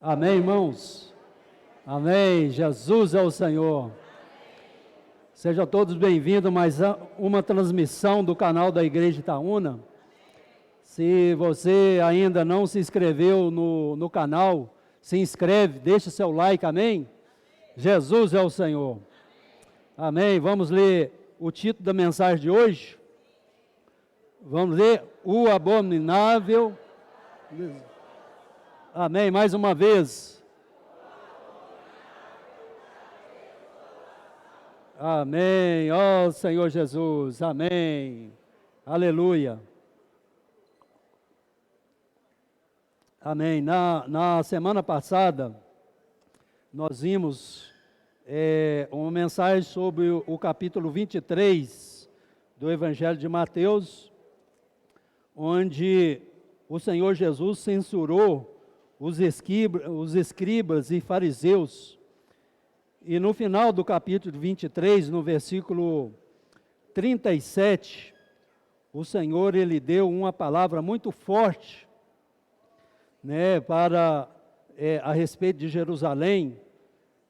Amém, irmãos? Amém. Jesus é o Senhor. Sejam todos bem-vindos a mais uma transmissão do canal da Igreja Itaúna. Se você ainda não se inscreveu no canal, se inscreve, deixa seu like, amém? Jesus é o Senhor. Amém. Vamos ler o título da mensagem de hoje. Vamos ler o abominável. Amém, mais uma vez. Amém, ó Senhor Jesus, amém. Aleluia. Amém. Na semana passada, nós vimos uma mensagem sobre o capítulo 23 do Evangelho de Mateus, onde o Senhor Jesus censurou os escribas e fariseus. E no final do capítulo 23, no versículo 37, o Senhor, Ele deu uma palavra muito forte, a respeito de Jerusalém,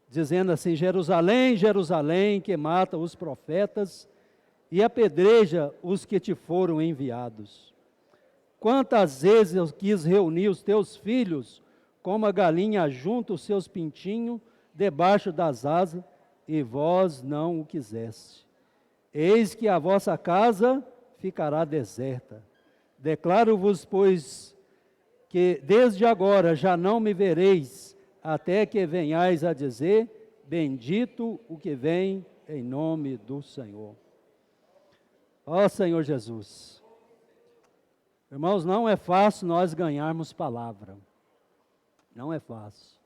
dizendo assim: Jerusalém, Jerusalém, que mata os profetas e apedreja os que te foram enviados. Quantas vezes eu quis reunir os teus filhos, como a galinha junta os seus pintinhos debaixo das asas, e vós não o quiseste. Eis que a vossa casa ficará deserta. Declaro-vos, pois, que desde agora já não me vereis, até que venhais a dizer: bendito o que vem em nome do Senhor. Ó Senhor Jesus. Irmãos, não é fácil nós ganharmos palavra. Não é fácil.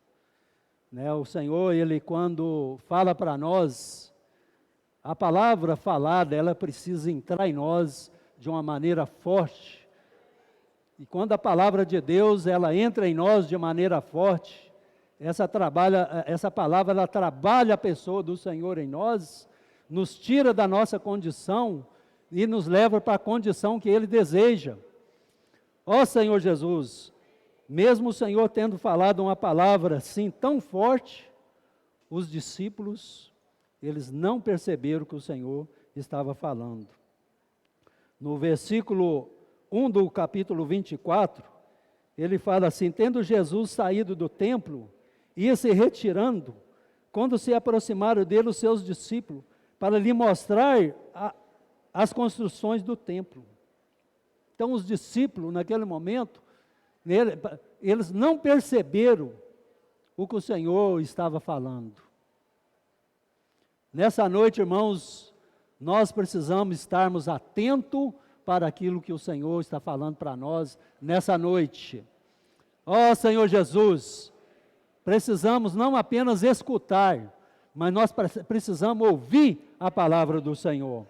O Senhor, Ele quando fala para nós, a palavra falada, ela precisa entrar em nós de uma maneira forte. E quando a palavra de Deus, ela entra em nós de maneira forte, essa palavra, ela trabalha a pessoa do Senhor em nós, nos tira da nossa condição e nos leva para a condição que Ele deseja. Ó Senhor Jesus, mesmo o Senhor tendo falado uma palavra assim tão forte, os discípulos, eles não perceberam o que o Senhor estava falando. No versículo 1 do capítulo 24, ele fala assim: tendo Jesus saído do templo, ia se retirando, quando se aproximaram dele os seus discípulos, para lhe mostrar as construções do templo. Então os discípulos, naquele momento, eles não perceberam o que o Senhor estava falando. Nessa noite, irmãos, nós precisamos estarmos atentos para aquilo que o Senhor está falando para nós nessa noite. Ó Senhor Jesus, precisamos não apenas escutar, mas nós precisamos ouvir a palavra do Senhor.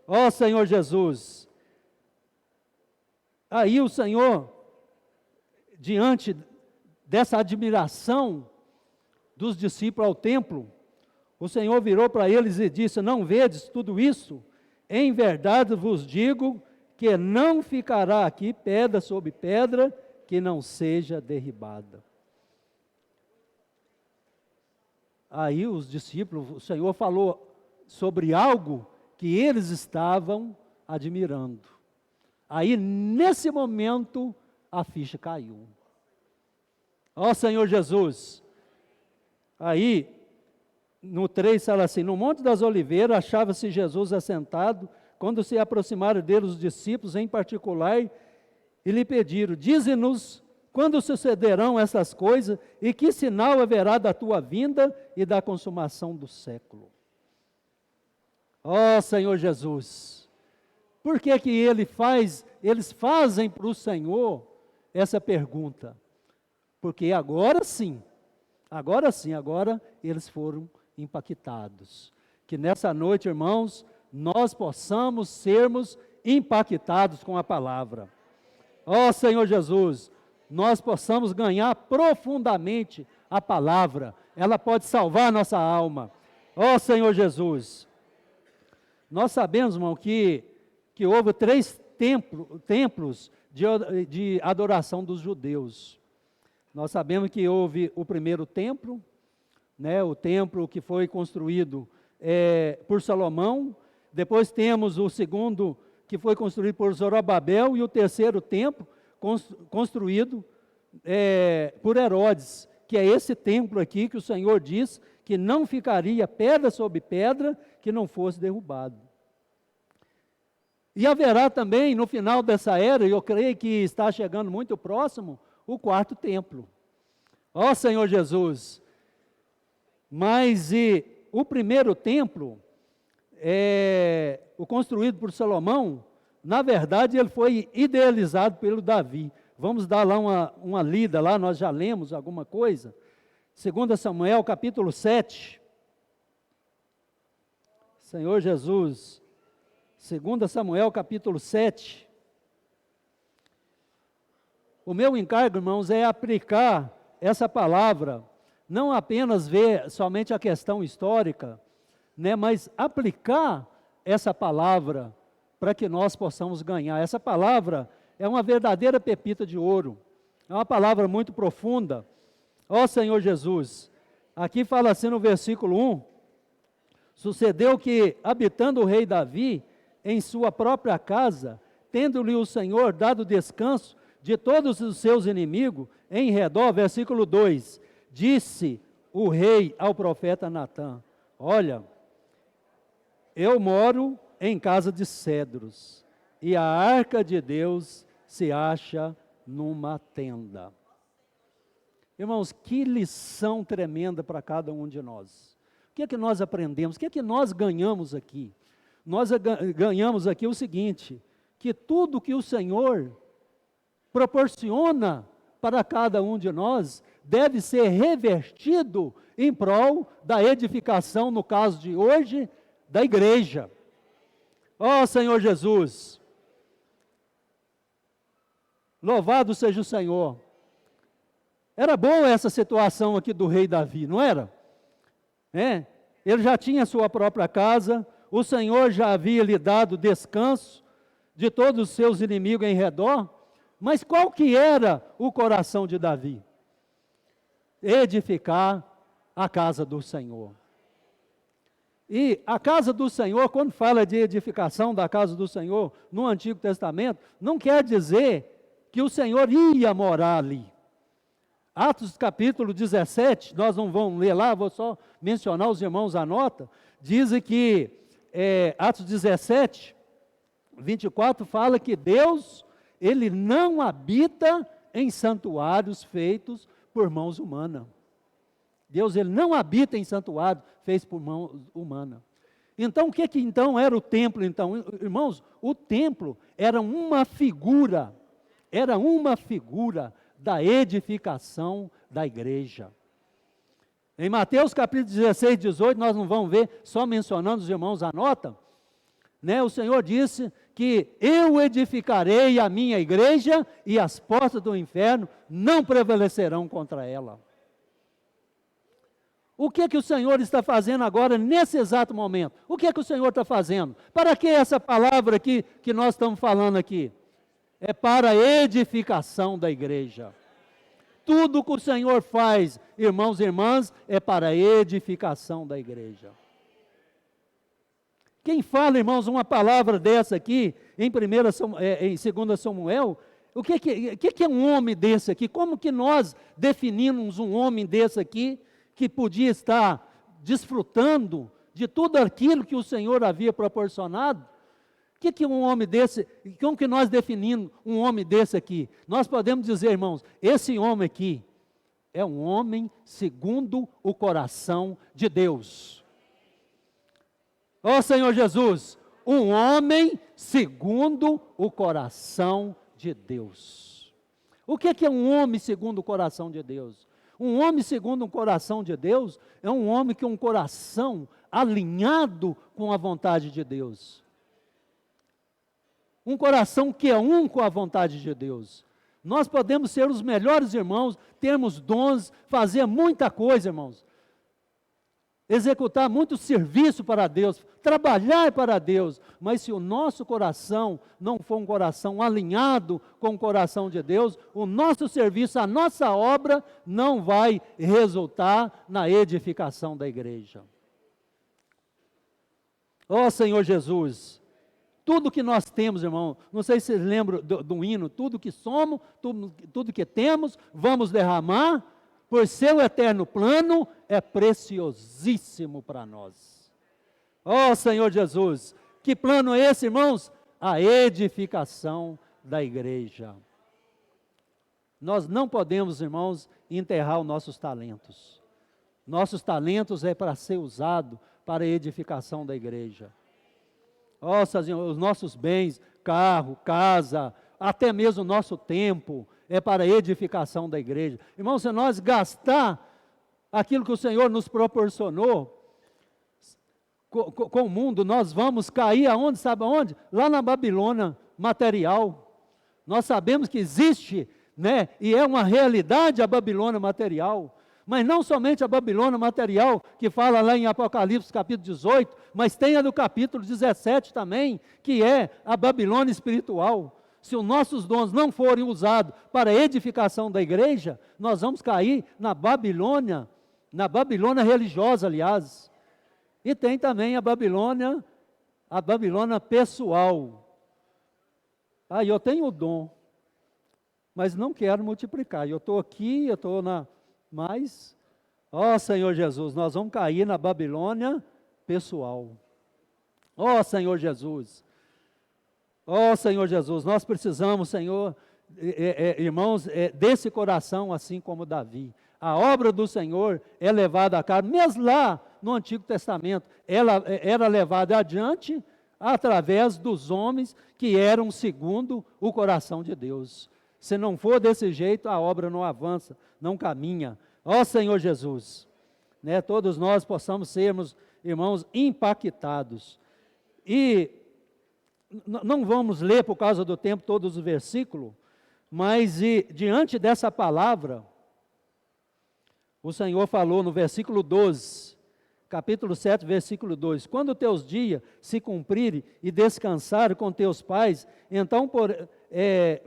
Ó Senhor Jesus, aí o Senhor, diante dessa admiração dos discípulos ao templo, o Senhor virou para eles e disse: não vedes tudo isso? Em verdade vos digo que não ficará aqui pedra sobre pedra que não seja derribada. Aí os discípulos, o Senhor falou sobre algo que eles estavam admirando. Aí nesse momento a ficha caiu. Ó Senhor Jesus. Aí no 3 fala assim: no Monte das Oliveiras achava-se Jesus assentado, quando se aproximaram dele os discípulos em particular, e lhe pediram: dize-nos quando sucederão essas coisas, e que sinal haverá da tua vinda e da consumação do século. Ó Senhor Jesus. Por que que eles fazem para o Senhor essa pergunta? Porque agora sim, agora eles foram impactados. Que nessa noite, irmãos, nós possamos sermos impactados com a palavra. Ó Senhor Jesus, nós possamos ganhar profundamente a palavra. Ela pode salvar a nossa alma. Ó Senhor Jesus, nós sabemos, irmão, que houve 3 templos de adoração dos judeus. Nós sabemos que houve o primeiro templo, né, o templo que foi construído por Salomão, depois temos o segundo, que foi construído por Zorobabel, e o terceiro templo, construído por Herodes, que é esse templo aqui que o Senhor diz que não ficaria pedra sobre pedra que não fosse derrubado. E haverá também, no final dessa era, e eu creio que está chegando muito próximo, o quarto templo. Ó Senhor Jesus! Mas o primeiro templo, o construído por Salomão, na verdade ele foi idealizado pelo Davi. Vamos dar lá uma lida, lá nós já lemos alguma coisa. 2 Samuel capítulo 7. Senhor Jesus, 2 Samuel capítulo 7. O meu encargo, irmãos, é aplicar essa palavra, não apenas ver somente a questão histórica, né, mas aplicar essa palavra para que nós possamos ganhar. Essa palavra é uma verdadeira pepita de ouro, é uma palavra muito profunda. Ó Senhor Jesus, aqui fala assim no versículo 1, sucedeu que, habitando o rei Davi em sua própria casa, tendo-lhe o Senhor dado descanso de todos os seus inimigos em redor, versículo 2, disse o rei ao profeta Natã, olha, eu moro em casa de cedros, e a arca de Deus se acha numa tenda. Irmãos, que lição tremenda para cada um de nós. O que é que nós aprendemos? O que é que nós ganhamos aqui? Nós ganhamos aqui o seguinte, que tudo que o Senhor proporciona para cada um de nós deve ser revertido em prol da edificação, no caso de hoje, da igreja. Ó Senhor Jesus, louvado seja o Senhor. Era boa essa situação aqui do rei Davi, não era? Ele já tinha sua própria casa, o Senhor já havia lhe dado descanso de todos os seus inimigos em redor, mas qual que era o coração de Davi? Edificar a casa do Senhor. E a casa do Senhor, quando fala de edificação da casa do Senhor no Antigo Testamento, não quer dizer que o Senhor ia morar ali. Atos capítulo 17, nós não vamos ler lá, vou só mencionar, os irmãos anotam, dizem que Atos 17, 24, fala que Deus, Ele não habita em santuários feitos por mãos humanas. Deus, Ele não habita em santuário feito por mão humana. Então, o que então era o templo? Então, irmãos, o templo era uma figura da edificação da igreja. Em Mateus capítulo 16, 18, nós não vamos ver, só mencionando, os irmãos anotam, né? O Senhor disse que eu edificarei a minha igreja e as portas do inferno não prevalecerão contra ela. O que que o Senhor está fazendo agora, nesse exato momento? O que que o Senhor está fazendo? Para que essa palavra aqui, que nós estamos falando aqui? É para a edificação da igreja. Tudo que o Senhor faz, irmãos e irmãs, é para a edificação da igreja. Quem fala, irmãos, uma palavra dessa aqui, em 2 Samuel, o que é um homem desse aqui? Como que nós definimos um homem desse aqui, que podia estar desfrutando de tudo aquilo que o Senhor havia proporcionado? O que um homem desse, como que nós definimos um homem desse aqui? Nós podemos dizer, irmãos, esse homem aqui é um homem segundo o coração de Deus. Ó Senhor Jesus, um homem segundo o coração de Deus. O que é um homem segundo o coração de Deus? Um homem segundo o coração de Deus é um homem que tem um coração alinhado com a vontade de Deus. Um coração que é um com a vontade de Deus. Nós podemos ser os melhores irmãos, termos dons, fazer muita coisa, irmãos. executar muito serviço para Deus, trabalhar para Deus, mas se o nosso coração não for um coração alinhado com o coração de Deus, o nosso serviço, a nossa obra não vai resultar na edificação da igreja. Ó Senhor Jesus, tudo que nós temos, irmão, não sei se vocês lembram do hino, tudo que somos, tudo que temos, vamos derramar, por seu eterno plano, é preciosíssimo para nós. Ó Senhor Jesus, que plano é esse, irmãos? A edificação da igreja. Nós não podemos, irmãos, enterrar os nossos talentos. Nossos talentos é para ser usado para a edificação da igreja. Ó Senhor, os nossos bens, carro, casa, até mesmo o nosso tempo, é para a edificação da igreja. Irmão, se nós gastar aquilo que o Senhor nos proporcionou com o mundo, nós vamos cair aonde, sabe aonde? Lá na Babilônia material. Nós sabemos que existe, né, e é uma realidade a Babilônia material, mas não somente a Babilônia material, que fala lá em Apocalipse capítulo 18, mas tem a do capítulo 17 também, que é a Babilônia espiritual. Se os nossos dons não forem usados para a edificação da igreja, nós vamos cair na Babilônia religiosa, aliás. E tem também a Babilônia pessoal. Ah, eu tenho o dom, mas não quero multiplicar. Eu estou aqui, eu estou na... Mas, ó Senhor Jesus, nós vamos cair na Babilônia pessoal. Ó Senhor Jesus. Ó Senhor Jesus, nós precisamos, Senhor, irmãos, desse coração assim como Davi. A obra do Senhor é levada a cabo, mesmo lá no Antigo Testamento, ela era levada adiante através dos homens que eram segundo o coração de Deus. Se não for desse jeito, a obra não avança, não caminha. Ó Senhor Jesus, né, todos nós possamos sermos, irmãos, impactados. E não vamos ler por causa do tempo todos os versículos, mas diante dessa palavra, o Senhor falou no versículo 12, capítulo 7, versículo 2, quando teus dias se cumprirem e descansar com teus pais, então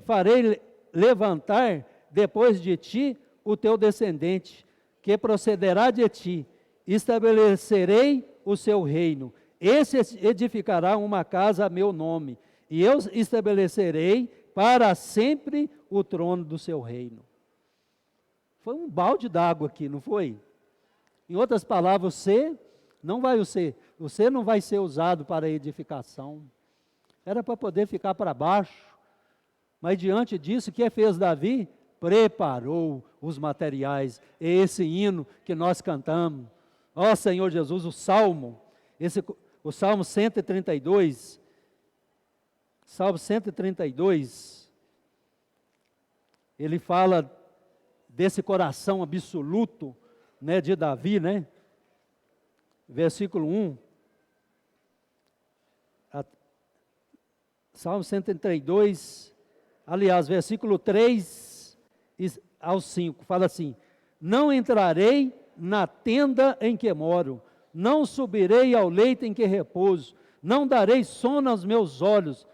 farei levantar depois de ti o teu descendente, que procederá de ti, estabelecerei o seu reino. Esse edificará uma casa a meu nome, e eu estabelecerei para sempre o trono do seu reino. Foi um balde d'água aqui, não foi? Em outras palavras, você não vai ser usado para edificação. Era para poder ficar para baixo. Mas diante disso, o que fez Davi? Preparou os materiais. É esse hino que nós cantamos. Ó Senhor Jesus, o Salmo 132, Salmo 132, ele fala desse coração absoluto, né, de Davi, né? Versículo 1, Salmo 132, aliás, versículo 3 ao 5, fala assim: não entrarei na tenda em que moro, não subirei ao leito em que repouso, não darei sono aos meus olhos,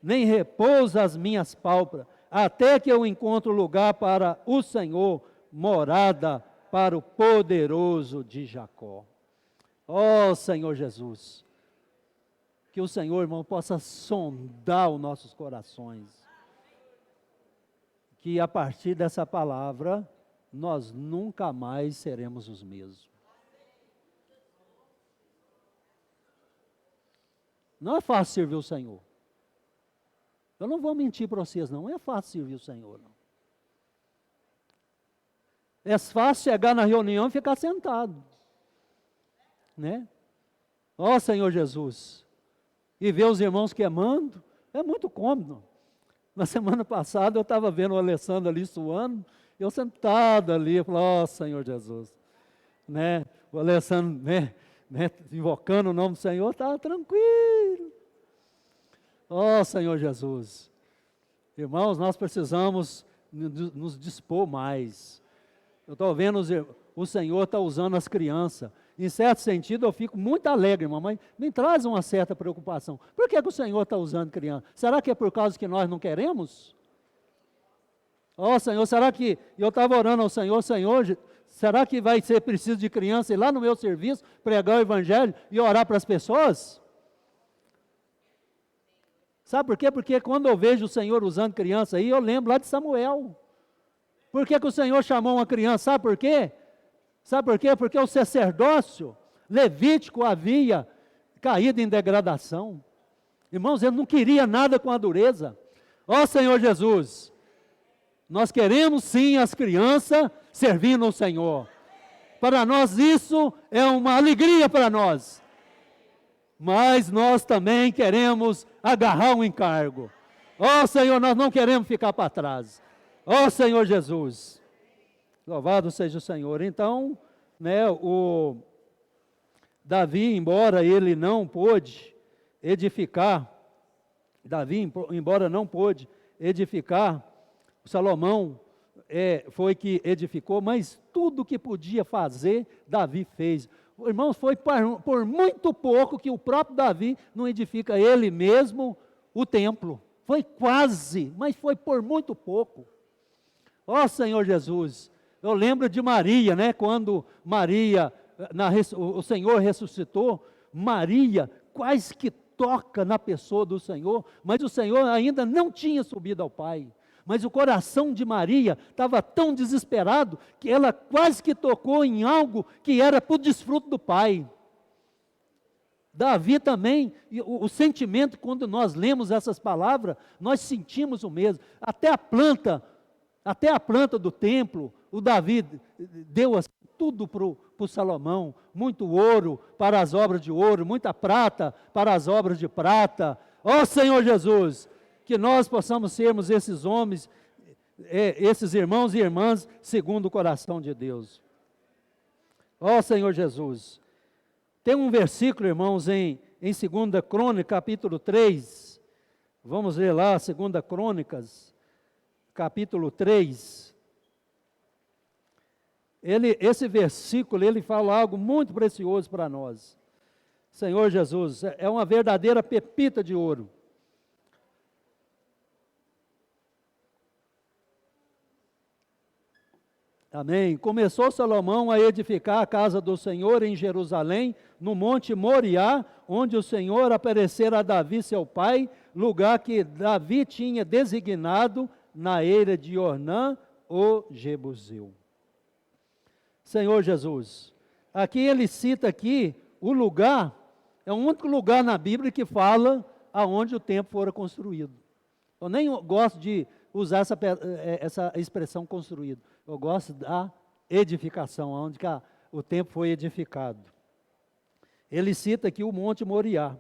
nem repouso às minhas pálpebras, até que eu encontre lugar para o Senhor, morada para o poderoso de Jacó. Ó Senhor Jesus, que o Senhor, irmão, possa sondar os nossos corações, que a partir dessa palavra, nós nunca mais seremos os mesmos. Não é fácil servir o Senhor. Eu não vou mentir para vocês, não é fácil servir o Senhor, não. É fácil chegar na reunião e ficar sentado, né? Ó Senhor Jesus, e ver os irmãos queimando, é muito cômodo. Na semana passada eu estava vendo o Alessandro ali suando, eu sentado ali, eu falei, ó Senhor Jesus, né? O Alessandro, né, invocando o nome do Senhor, estava tranquilo. Ó Senhor Jesus, irmãos, nós precisamos nos dispor mais. Eu estou vendo, o Senhor está usando as crianças, em certo sentido, eu fico muito alegre, mamãe, me traz uma certa preocupação. Por que que o Senhor está usando criança? Será que é por causa que nós não queremos? Ó Senhor, será que, eu estava orando ao Senhor, Senhor, será que vai ser preciso de criança ir lá no meu serviço, pregar o evangelho e orar para as pessoas? Sabe por quê? Porque quando eu vejo o Senhor usando criança aí, eu lembro lá de Samuel. Por que que o Senhor chamou uma criança? Sabe por quê? Sabe por quê? Porque o sacerdócio levítico havia caído em degradação. Irmãos, ele não queria nada com a dureza. Ó Senhor Jesus, nós queremos sim as crianças servindo ao Senhor. Para nós isso é uma alegria para nós. Mas nós também queremos agarrar um encargo. Ó Senhor, nós não queremos ficar para trás. Ó Senhor Jesus. Louvado seja o Senhor. Então, né, o Davi, embora ele não pôde edificar, embora não pôde edificar, Salomão foi que edificou, mas tudo que podia fazer, Davi fez. Irmãos, foi por muito pouco que o próprio Davi não edifica ele mesmo o templo. Foi quase, mas foi por muito pouco. Ó Senhor Jesus, eu lembro de Maria, né? Quando Maria, o Senhor ressuscitou, Maria quase que toca na pessoa do Senhor, mas o Senhor ainda não tinha subido ao Pai. Mas o coração de Maria estava tão desesperado que ela quase que tocou em algo que era para o desfruto do Pai. Davi também, o sentimento, quando nós lemos essas palavras, nós sentimos o mesmo. Até a planta do templo, o Davi deu tudo para o Salomão, muito ouro para as obras de ouro, muita prata para as obras de prata. Ó Senhor Jesus, que nós possamos sermos esses homens, esses irmãos e irmãs, segundo o coração de Deus. Ó Senhor Jesus, tem um versículo, irmãos, em 2 Crônicas, capítulo 3, vamos ler lá, 2 Crônicas, capítulo 3, esse versículo, ele fala algo muito precioso para nós. Senhor Jesus, é uma verdadeira pepita de ouro. Amém. Começou Salomão a edificar a casa do Senhor em Jerusalém, no monte Moriá, onde o Senhor aparecera a Davi, seu pai, lugar que Davi tinha designado na eira de Ornã, o Jebuseu. Senhor Jesus, aqui ele cita aqui o lugar, é o único lugar na Bíblia que fala aonde o templo fora construído. Eu nem gosto de usar essa expressão construído. Eu gosto da edificação, onde o templo foi edificado. Ele cita aqui o Monte Moriá.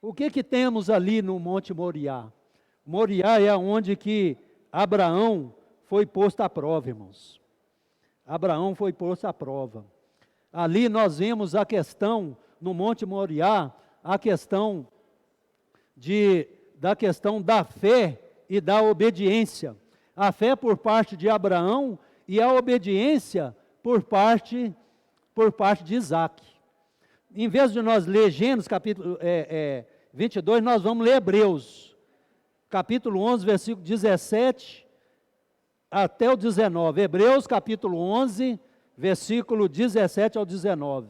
O que temos ali no Monte Moriá? Moriá é onde que Abraão foi posto à prova, irmãos. Abraão foi posto à prova. Ali nós vemos a questão, no Monte Moriá, a questão da fé e da obediência. A fé por parte de Abraão e a obediência por parte de Isaac. Em vez de nós ler Gênesis capítulo 22, nós vamos ler Hebreus, capítulo 11, versículo 17 até o 19. Hebreus capítulo 11, versículo 17 ao 19.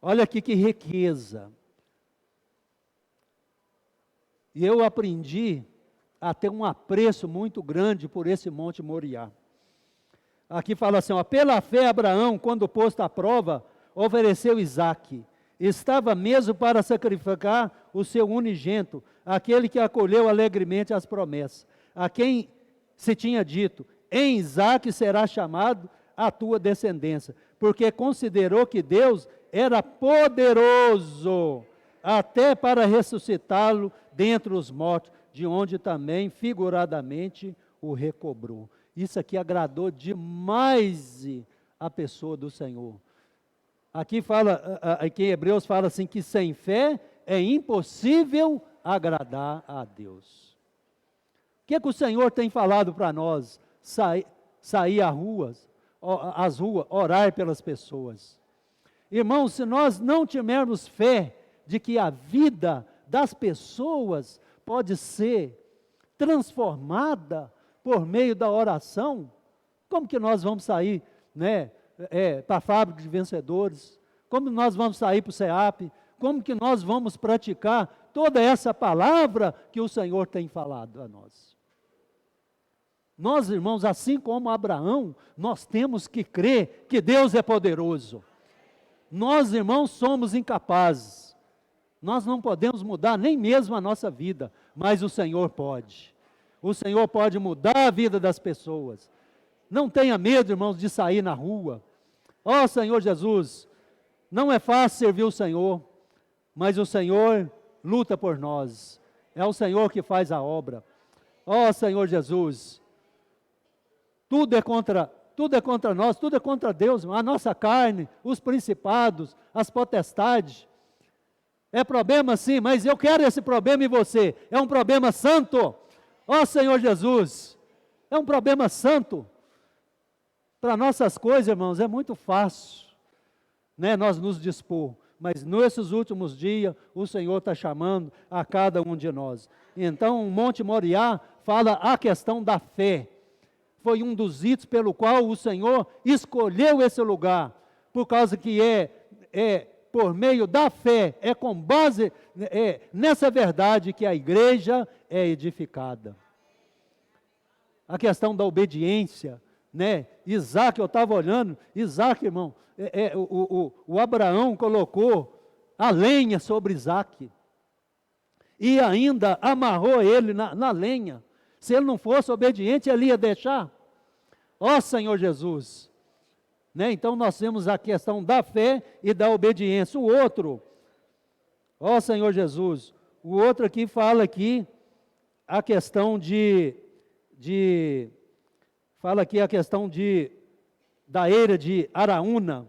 Olha aqui que riqueza. E eu aprendi a ter um apreço muito grande por esse Monte Moriá. Aqui fala assim, ó, pela fé Abraão, quando posto à prova, ofereceu Isaque. Estava mesmo para sacrificar o seu unigento, aquele que acolheu alegremente as promessas, a quem se tinha dito, em Isaque será chamado a tua descendência, porque considerou que Deus era poderoso, até para ressuscitá-lo dentre os mortos, de onde também figuradamente o recobrou. Isso aqui agradou demais a pessoa do Senhor. Aqui em Hebreus fala assim, que sem fé é impossível agradar a Deus. O que o Senhor tem falado para nós? Sair às ruas, orar pelas pessoas. Irmãos, se nós não tivermos fé de que a vida das pessoas pode ser transformada por meio da oração, como que nós vamos sair, né, para a fábrica de vencedores? Como nós vamos sair para o SEAP? Como que nós vamos praticar toda essa palavra que o Senhor tem falado a nós? Nós, irmãos, assim como Abraão, nós temos que crer que Deus é poderoso. Nós, irmãos, somos incapazes. Nós não podemos mudar nem mesmo a nossa vida, mas o Senhor pode. O Senhor pode mudar a vida das pessoas. Não tenha medo, irmãos, de sair na rua. Ó Senhor Jesus, não é fácil servir o Senhor, mas o Senhor luta por nós. É o Senhor que faz a obra. Ó Senhor Jesus, tudo é contra nós, tudo é contra Deus, a nossa carne, os principados, as potestades. É problema sim, mas eu quero esse problema em você. É um problema santo. Ó Senhor Jesus, é um problema santo. Para nossas coisas, irmãos, é muito fácil, né, nós nos dispor. Mas nesses últimos dias, o Senhor está chamando a cada um de nós. Então, o Monte Moriá fala a questão da fé. Foi um dos itens pelo qual o Senhor escolheu esse lugar, por causa que por meio da fé, com base nessa verdade que a igreja é edificada. A questão da obediência, né? Isaac, eu estava olhando, Isaac, irmão, o Abraão colocou a lenha sobre Isaac, e ainda amarrou ele na lenha. Se ele não fosse obediente, ele ia deixar. Ó Senhor Jesus, né? Então nós temos a questão da fé e da obediência. O outro, ó Senhor Jesus, o outro aqui fala aqui a questão da eira de Araúna.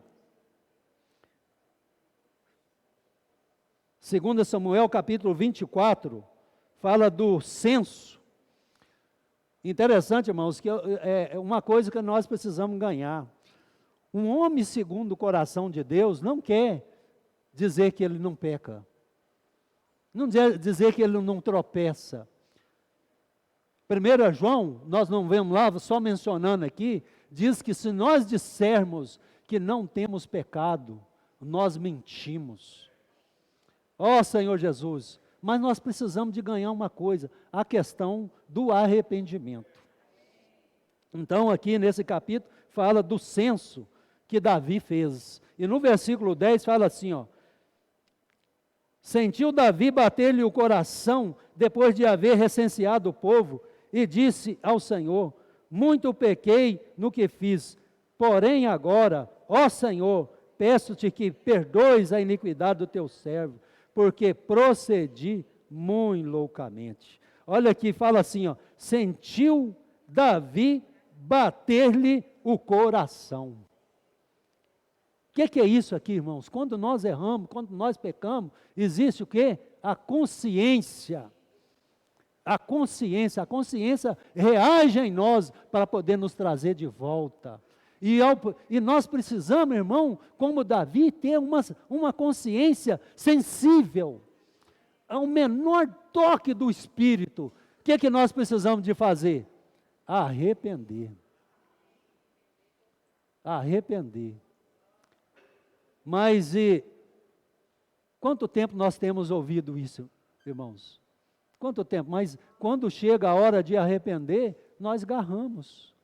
2 Samuel capítulo 24, fala do censo. Interessante, irmãos, que é uma coisa que nós precisamos ganhar. Um homem segundo o coração de Deus não quer dizer que ele não peca. Não quer dizer que ele não tropeça. 1 João, nós não vemos lá, só mencionando aqui, diz que se nós dissermos que não temos pecado, nós mentimos. Ó Senhor Jesus, mas nós precisamos de ganhar uma coisa, a questão do arrependimento. Então aqui nesse capítulo fala do censo que Davi fez. E no versículo 10 fala assim, ó: sentiu Davi bater-lhe o coração depois de haver recenseado o povo, e disse ao Senhor: muito pequei no que fiz, porém agora, ó Senhor, peço-te que perdoes a iniquidade do teu servo, porque procedi muito loucamente. Olha aqui, fala assim, ó: sentiu Davi bater-lhe o coração. O que é isso aqui, irmãos? Quando nós erramos, quando nós pecamos, existe o quê? A consciência. A consciência reage em nós para poder nos trazer de volta. E nós precisamos, irmão, como Davi, ter uma consciência sensível ao menor toque do Espírito. O que nós precisamos de fazer? Arrepender. Arrepender. Mas quanto tempo nós temos ouvido isso, irmãos? Quanto tempo? Mas quando chega a hora de arrepender, nós garramos.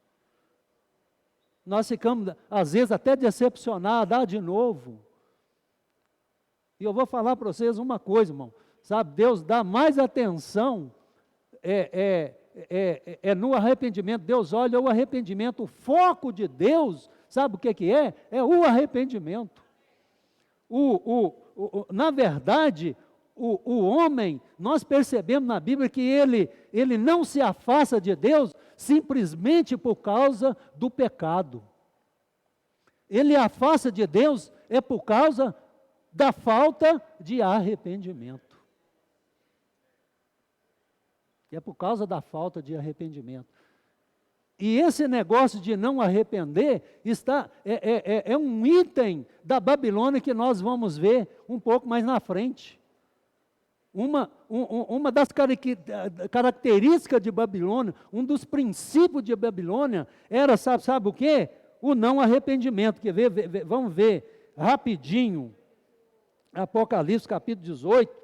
Nós ficamos, às vezes, até decepcionados, de novo. E eu vou falar para vocês uma coisa, irmão. Sabe, Deus dá mais atenção no arrependimento. Deus olha o arrependimento. O foco de Deus, sabe o que é? É o arrependimento. Na verdade, o homem, nós percebemos na Bíblia que ele não se afasta de Deus simplesmente por causa do pecado. Ele afasta de Deus por causa da falta de arrependimento. É por causa da falta de arrependimento. E esse negócio de não arrepender é um item da Babilônia que nós vamos ver um pouco mais na frente. Uma das características de Babilônia, um dos princípios de Babilônia, era, sabe o quê? O não arrependimento. Vamos ver rapidinho, Apocalipse capítulo 18.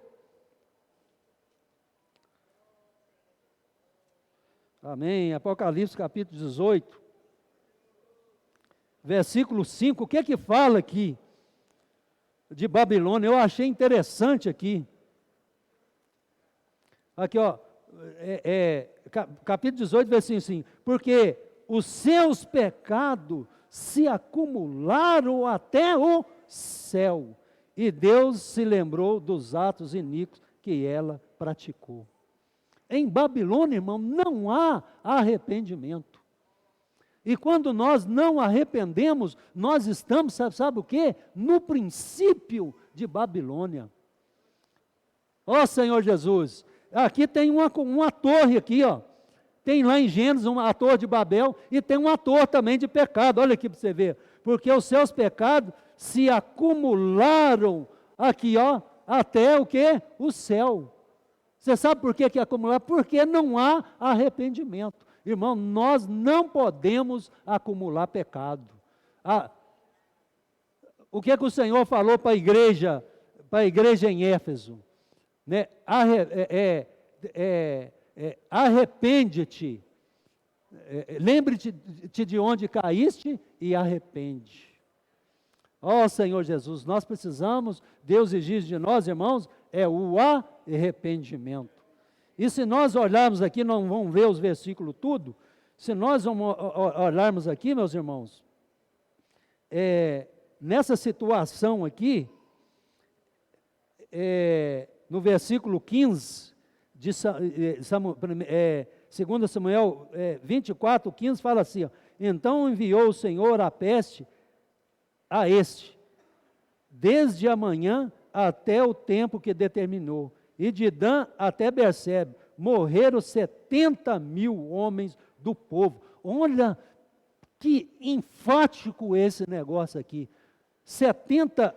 Amém. Apocalipse capítulo 18, versículo 5, o que é que fala aqui de Babilônia? Eu achei interessante aqui. Aqui, ó, capítulo 18, versículo 5. Porque os seus pecados se acumularam até o céu, e Deus se lembrou dos atos iníquos que ela praticou. Em Babilônia, irmão, não há arrependimento. E quando nós não arrependemos, nós estamos, sabe o quê? No princípio de Babilônia. Ó Senhor Jesus, aqui tem uma torre aqui, ó. Tem lá em Gênesis a torre de Babel e tem uma torre também de pecado. Olha aqui para você ver. Porque os seus pecados se acumularam aqui, ó, até o quê? O céu. Você sabe por que acumular? Porque não há arrependimento. Irmão, nós não podemos acumular pecado. O que o Senhor falou para a igreja em Éfeso? Né? Arrepende-te, lembre-te de onde caíste e arrepende. Ó Senhor Jesus, nós precisamos, Deus exige de nós, irmãos, o arrependimento. E se nós olharmos aqui, não vamos ver os versículos tudo, se nós vamos olharmos aqui, meus irmãos, nessa situação aqui, no versículo 15, de 2 Samuel 24, 15, fala assim, ó, então enviou o Senhor a peste a este, desde a manhã até o tempo que determinou, e de Dan até Bersebe, morreram 70.000 homens do povo. Olha que enfático esse negócio aqui, 70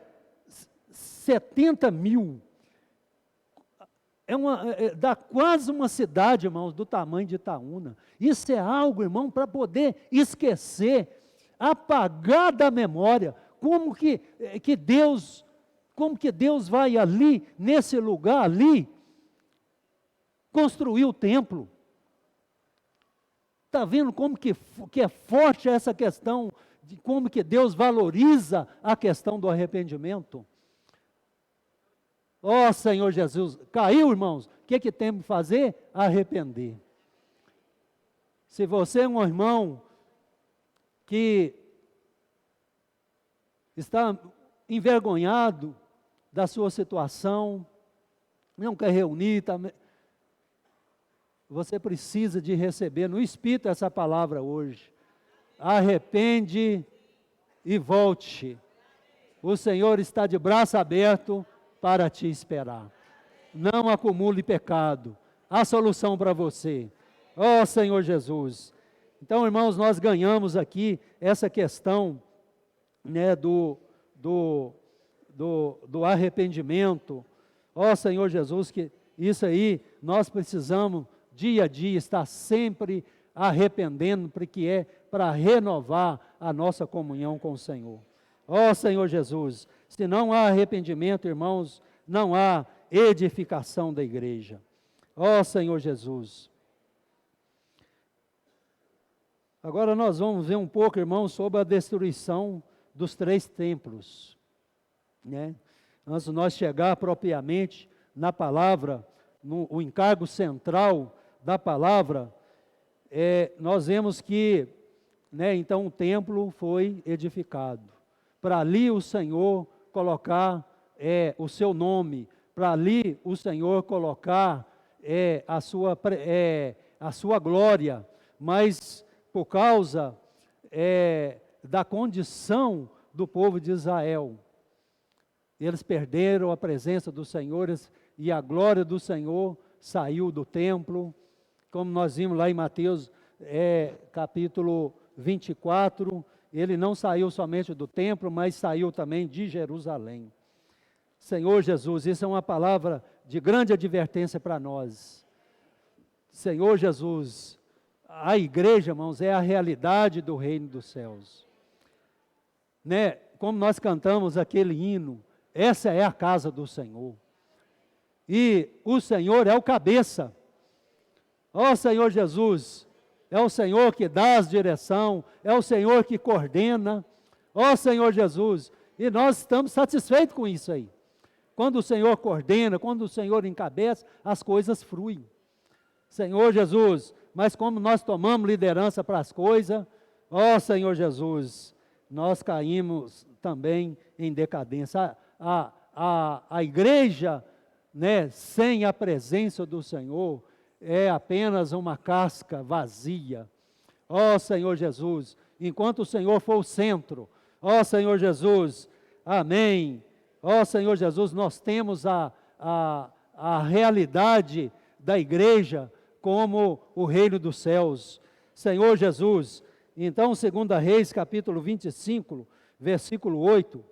mil, dá quase uma cidade, irmãos, do tamanho de Itaúna. Isso é algo, irmão, para poder esquecer, apagar da memória, como que Deus vai ali, nesse lugar ali, construir o templo. Está vendo como que é forte essa questão, de como que Deus valoriza a questão do arrependimento? Ó Senhor Jesus, caiu, irmãos, o que temos que fazer? Arrepender. Se você é um irmão que está envergonhado da sua situação, não quer reunir, você precisa de receber no Espírito essa palavra hoje. Arrepende e volte. O Senhor está de braço aberto para te esperar. Não acumule pecado. Há solução para você. Ó Senhor Jesus. Então, irmãos, nós ganhamos aqui essa questão, né, do arrependimento. Ó Senhor Jesus, que isso aí nós precisamos dia a dia estar sempre arrependendo, porque é para renovar a nossa comunhão com o Senhor. Ó Senhor Jesus, se não há arrependimento, irmãos, não há edificação da igreja. Ó Senhor Jesus. Agora nós vamos ver um pouco, irmãos, sobre a destruição dos 3 templos, né? Antes de nós chegar propriamente na palavra, o encargo central da palavra, nós vemos que, né, então o templo foi edificado, para ali o Senhor colocar o seu nome, para ali o Senhor colocar a sua glória, mas por causa da condição do povo de Israel, eles perderam a presença do Senhor e a glória do Senhor saiu do templo, como nós vimos lá em Mateus capítulo 24, ele não saiu somente do templo, mas saiu também de Jerusalém. Senhor Jesus, isso é uma palavra de grande advertência para nós. Senhor Jesus, a igreja, irmãos, é a realidade do reino dos céus. Né? Como nós cantamos aquele hino, essa é a casa do Senhor. E o Senhor é o cabeça. Ó Senhor Jesus, é o Senhor que dá as direção, é o Senhor que coordena. Ó Senhor Jesus, e nós estamos satisfeitos com isso aí. Quando o Senhor coordena, quando o Senhor encabeça, as coisas fluem. Senhor Jesus, mas como nós tomamos liderança para as coisas, ó Senhor Jesus, nós caímos também em decadência. A igreja, né, sem a presença do Senhor, é apenas uma casca vazia. Ó Senhor Jesus, enquanto o Senhor for o centro, ó Senhor Jesus, amém. Ó Senhor Jesus, nós temos a realidade da igreja como o reino dos céus. Senhor Jesus, então 2 Reis capítulo 25, versículo 8.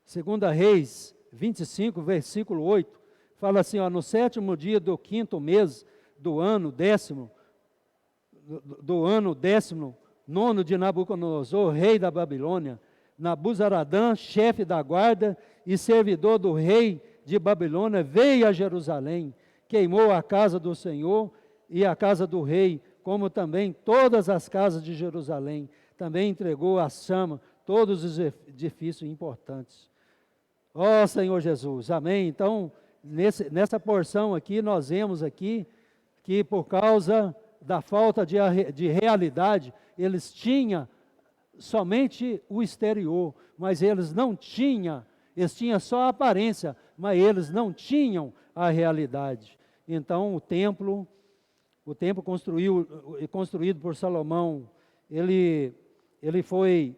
2 Reis 25, versículo 8, fala assim, ó, no 7º dia do 5º mês do ano 10º, nono de Nabucodonosor, rei da Babilônia, Nabuzaradã, chefe da guarda e servidor do rei de Babilônia, veio a Jerusalém, queimou a casa do Senhor e a casa do rei, como também todas as casas de Jerusalém. Também entregou à chama todos os edifícios importantes. Ó Senhor Jesus, amém. Então, nessa porção aqui, nós vemos aqui que por causa da falta de realidade, eles tinham somente o exterior, mas eles tinham só a aparência, mas eles não tinham a realidade. Então o templo construído por Salomão, ele foi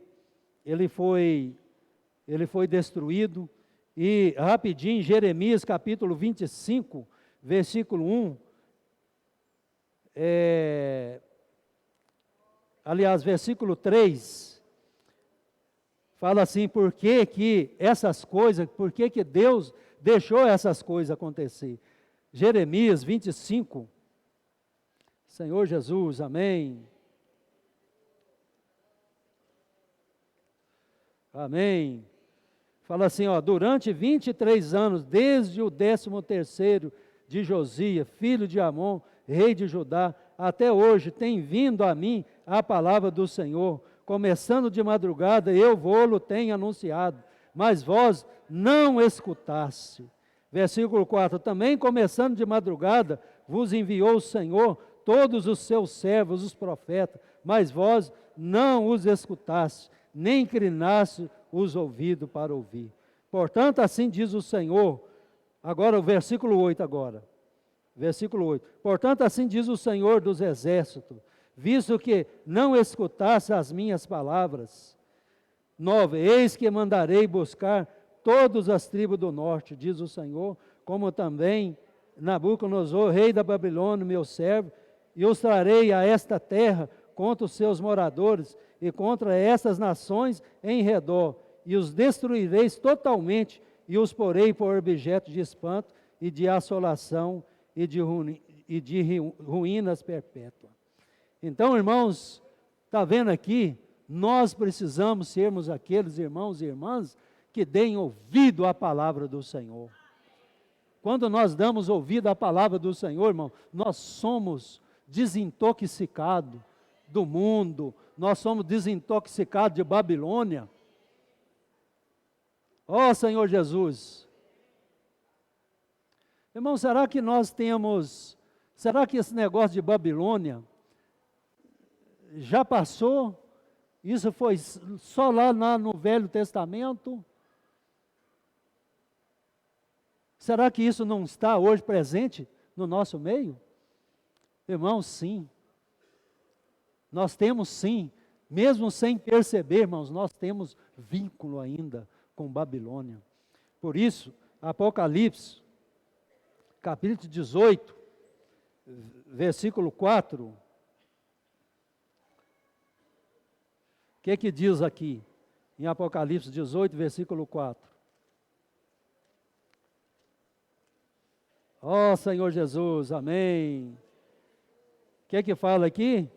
destruído. E rapidinho, Jeremias capítulo 25, versículo 1, versículo 3, fala assim, por que Deus deixou essas coisas acontecer? Jeremias 25, Senhor Jesus, amém. Amém. Fala assim, ó, durante 23 anos, desde o 13º de Josias, filho de Amon, rei de Judá, até hoje tem vindo a mim a palavra do Senhor. Começando de madrugada, eu vou-lo tenho anunciado, mas vós não escutaste. Versículo 4, também começando de madrugada, vos enviou o Senhor todos os seus servos, os profetas, mas vós não os escutaste, nem inclinaste os ouvidos para ouvir. Portanto, assim diz o Senhor, agora o versículo 8 agora, versículo 8, portanto, assim diz o Senhor dos exércitos, visto que não escutasse as minhas palavras. 9, eis que mandarei buscar todas as tribos do norte, diz o Senhor, como também Nabucodonosor, rei da Babilônia, meu servo, e os trarei a esta terra contra os seus moradores e contra estas nações em redor, e os destruireis totalmente, e os porei por objeto de espanto e de assolação e de ruínas perpétuas. Então, irmãos, está vendo aqui, nós precisamos sermos aqueles irmãos e irmãs que deem ouvido à palavra do Senhor. Quando nós damos ouvido à palavra do Senhor, irmão, nós somos desintoxicados do mundo, nós somos desintoxicados de Babilônia. Ó Senhor Jesus. Irmão, será que esse negócio de Babilônia já passou? Isso foi só lá no Velho Testamento? Será que isso não está hoje presente no nosso meio? Irmãos, sim. Nós temos sim, mesmo sem perceber, irmãos, nós temos vínculo ainda com Babilônia. Por isso, Apocalipse, capítulo 18, versículo 4. O que diz aqui? Em Apocalipse 18, versículo 4. Ó Senhor Jesus, amém. O que fala aqui?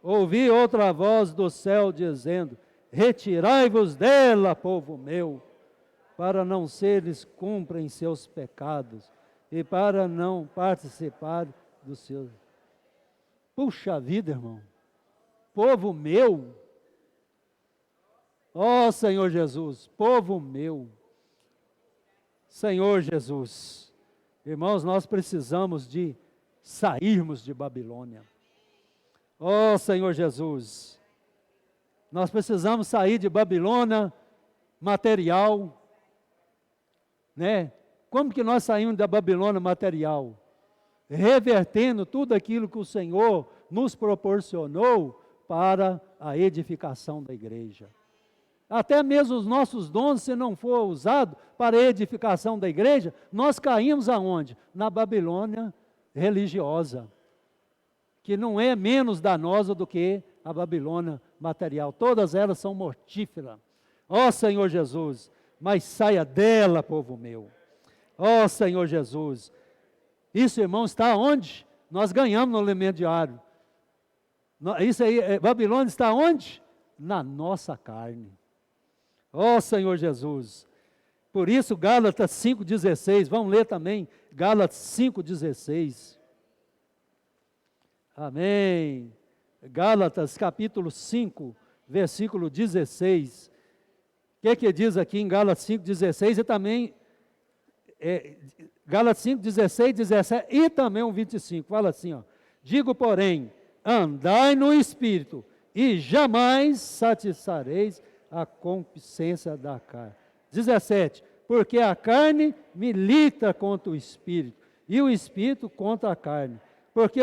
Ouvi outra voz do céu dizendo: retirai-vos dela, povo meu, para não seres cumprem seus pecados e para não participar dos seus. Puxa vida, irmão. Povo meu. Ó Senhor Jesus, povo meu. Senhor Jesus. Irmãos, nós precisamos de sairmos de Babilônia. Ó Senhor Jesus, nós precisamos sair de Babilônia material, né? Como que nós saímos da Babilônia material? Revertendo tudo aquilo que o Senhor nos proporcionou para a edificação da igreja. Até mesmo os nossos dons, se não for usado para a edificação da igreja, nós caímos aonde? Na Babilônia religiosa, que não é menos danosa do que a Babilônia material. Todas elas são mortíferas. Ó Senhor Jesus, mas saia dela, povo meu. Ó Senhor Jesus. Isso, irmão, está onde? Nós ganhamos no alimento diário. Isso aí, Babilônia está onde? Na nossa carne. Ó Senhor Jesus. Por isso, Gálatas 5,16, vamos ler também, Gálatas 5,16. Amém. Gálatas capítulo 5, versículo 16. O que diz aqui em Gálatas 5,16 e também, Gálatas 5, 16, 17 e também o 25, fala assim, ó. Digo, porém, andai no Espírito e jamais satisfareis a concupiscência da carne. 17, porque a carne milita contra o Espírito e o Espírito contra a carne, porque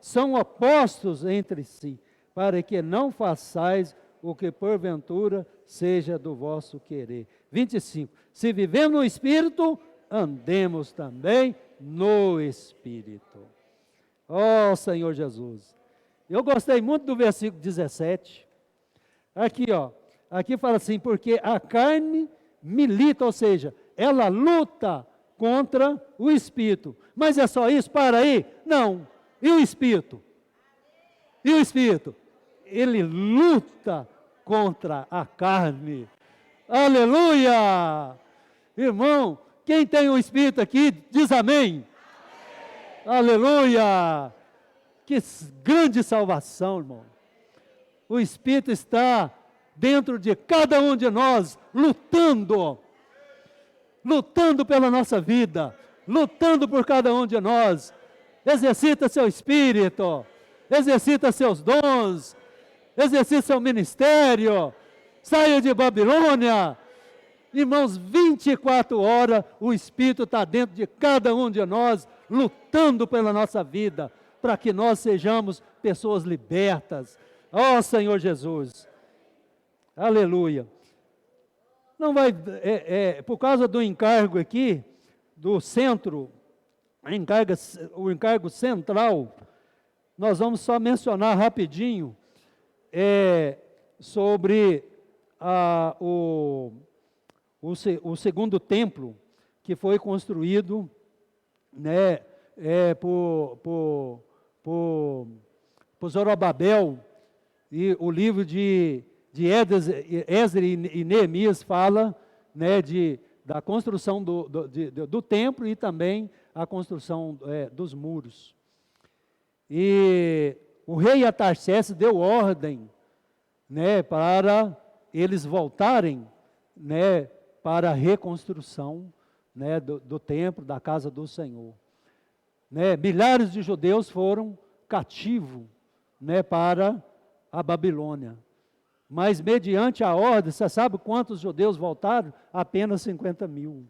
são opostos entre si, para que não façais o que porventura seja do vosso querer. 25, se vivemos no Espírito, andemos também no Espírito. Ó Senhor Jesus. Eu gostei muito do versículo 17. Aqui, ó. Aqui fala assim, porque a carne milita, ou seja, ela luta contra o Espírito. Mas é só isso? Para aí? Não. E o Espírito? E o Espírito? Ele luta contra a carne. Aleluia! Irmão, quem tem o Espírito aqui, diz amém. Aleluia! Que grande salvação, irmão. O Espírito está dentro de cada um de nós, lutando pela nossa vida, lutando por cada um de nós. Exercita seu Espírito, exercita seus dons, exercita seu ministério, saia de Babilônia. Irmãos, 24 horas o Espírito está dentro de cada um de nós, lutando pela nossa vida, para que nós sejamos pessoas libertas. Ó Senhor Jesus, aleluia. Não vai, por causa do encargo aqui, do centro, o encargo central, nós vamos só mencionar rapidinho sobre o segundo templo, que foi construído, né, por Zorobabel, e o livro de Esdras e Neemias fala, né, da construção do templo e também a construção dos muros. E o rei Atarxerxes deu ordem, né, para eles voltarem, né, para a reconstrução, né, do templo, da casa do Senhor. Né, milhares de judeus foram cativos, né, para a Babilônia. Mas mediante a ordem, você sabe quantos judeus voltaram? Apenas 50 mil.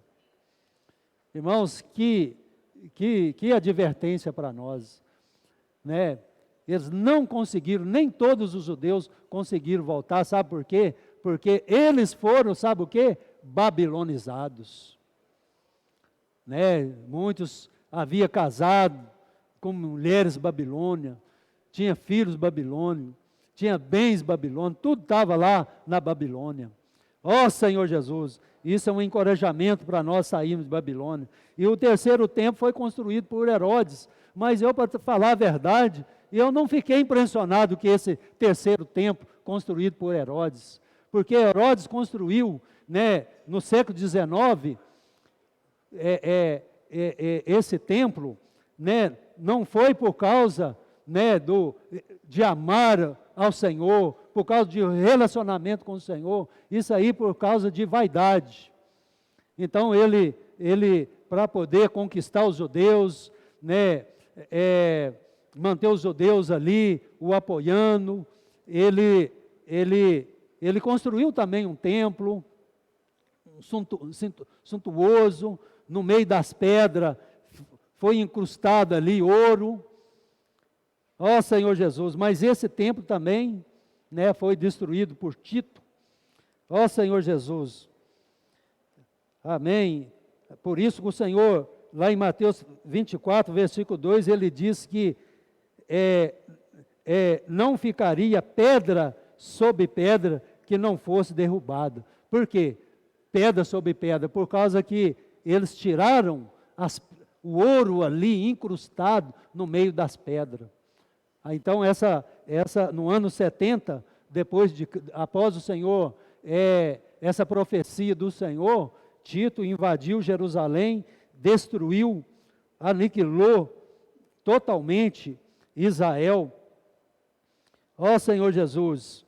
Irmãos, que advertência para nós. Né? Eles não conseguiram, nem todos os judeus conseguiram voltar, sabe por quê? Porque eles foram, sabe o quê? Babilonizados. Né? Muitos haviam casado, com mulheres babilônias, tinha filhos babilônios, tinha bens babilônios, tudo estava lá na Babilônia. Ó Senhor Jesus, isso é um encorajamento para nós sairmos de Babilônia. E o terceiro templo foi construído por Herodes, mas eu, para falar a verdade, eu não fiquei impressionado que esse terceiro templo construído por Herodes, porque Herodes construiu, né, no século XIX, esse templo, né, não foi por causa, né, de amar ao Senhor, por causa de relacionamento com o Senhor, isso aí por causa de vaidade. Então ele para poder conquistar os judeus, né, manter os judeus ali, o apoiando, ele construiu também um templo suntuoso, no meio das pedras, foi incrustado ali ouro. Ó Senhor Jesus, mas esse templo também, né, foi destruído por Tito. Ó Senhor Jesus, amém. Por isso que o Senhor, lá em Mateus 24, versículo 2, ele diz que não ficaria pedra sobre pedra que não fosse derrubada. Por quê? Pedra sobre pedra, por causa que eles tiraram o ouro ali incrustado no meio das pedras. Então no ano 70, após o Senhor, essa profecia do Senhor, Tito invadiu Jerusalém, destruiu, aniquilou totalmente Israel. Ó Senhor Jesus,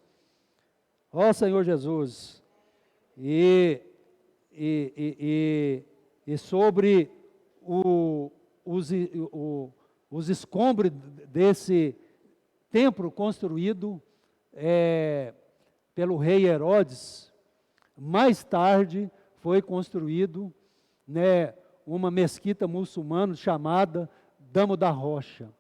e sobre os escombros desse templo construído pelo rei Herodes, mais tarde foi construído, né, uma mesquita muçulmana chamada Damo da Rocha,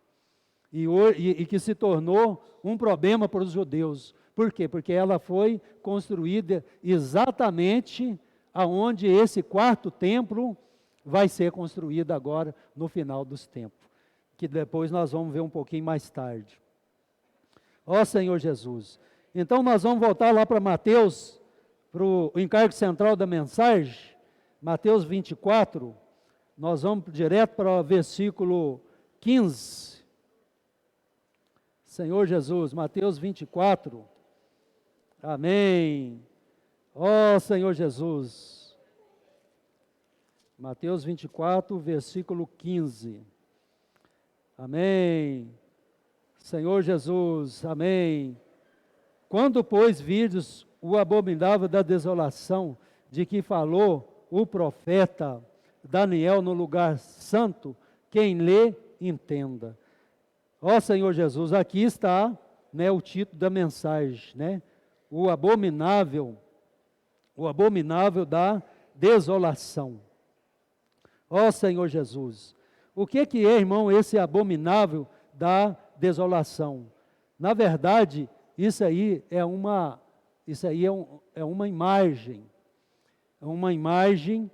e que se tornou um problema para os judeus. Por quê? Porque ela foi construída exatamente aonde esse quarto templo vai ser construído agora no final dos tempos, que depois nós vamos ver um pouquinho mais tarde. Ó Senhor Jesus, então nós vamos voltar lá para Mateus, para o encargo central da mensagem, Mateus 24, nós vamos direto para o versículo 15. Senhor Jesus, Mateus 24, amém. Ó Senhor Jesus, Mateus 24, versículo 15, amém. Senhor Jesus, amém. Quando, pois, virdes o abominável da desolação, de que falou o profeta Daniel no lugar santo, quem lê, entenda. Ó Senhor Jesus, aqui está, né, o título da mensagem, né? O abominável da desolação. Ó Senhor Jesus, o que é, irmão, esse abominável da desolação? Na verdade, isso aí é uma imagem. É uma imagem,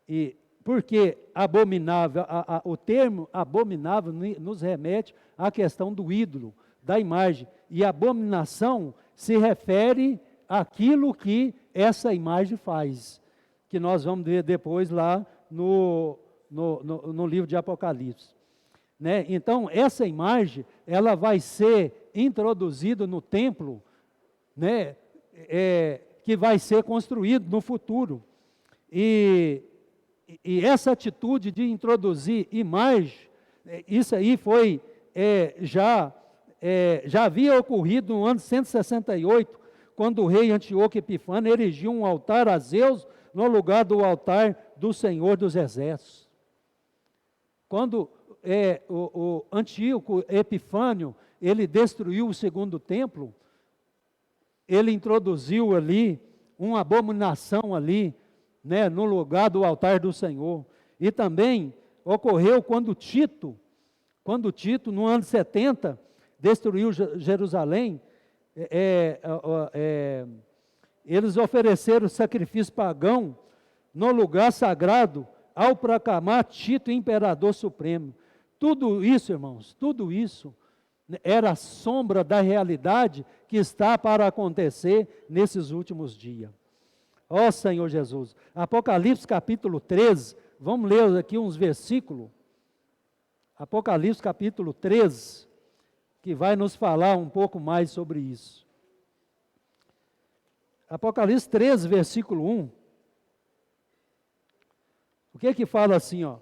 e porque abominável, o termo abominável nos remete à questão do ídolo, da imagem. E abominação se refere àquilo que essa imagem faz, que nós vamos ver depois lá no livro de Apocalipse. Né? Então, essa imagem, ela vai ser introduzida no templo, né? Que vai ser construído no futuro. E essa atitude de introduzir imagem, isso aí foi, já havia ocorrido no ano 168, quando o rei Antíoco Epifânio erigiu um altar a Zeus no lugar do altar do Senhor dos Exércitos. Quando o Antíoco Epifânio, ele destruiu o segundo templo, ele introduziu ali uma abominação ali, né, no lugar do altar do Senhor. E também ocorreu quando Tito, no ano 70, destruiu Jerusalém, eles ofereceram sacrifício pagão no lugar sagrado, ao proclamar Tito imperador supremo. Tudo isso, irmãos, tudo isso era a sombra da realidade que está para acontecer nesses últimos dias. Ó Senhor Jesus, Apocalipse capítulo 13, vamos ler aqui uns versículos. Apocalipse capítulo 13, que vai nos falar um pouco mais sobre isso. Apocalipse 13, versículo 1. O que fala assim, ó?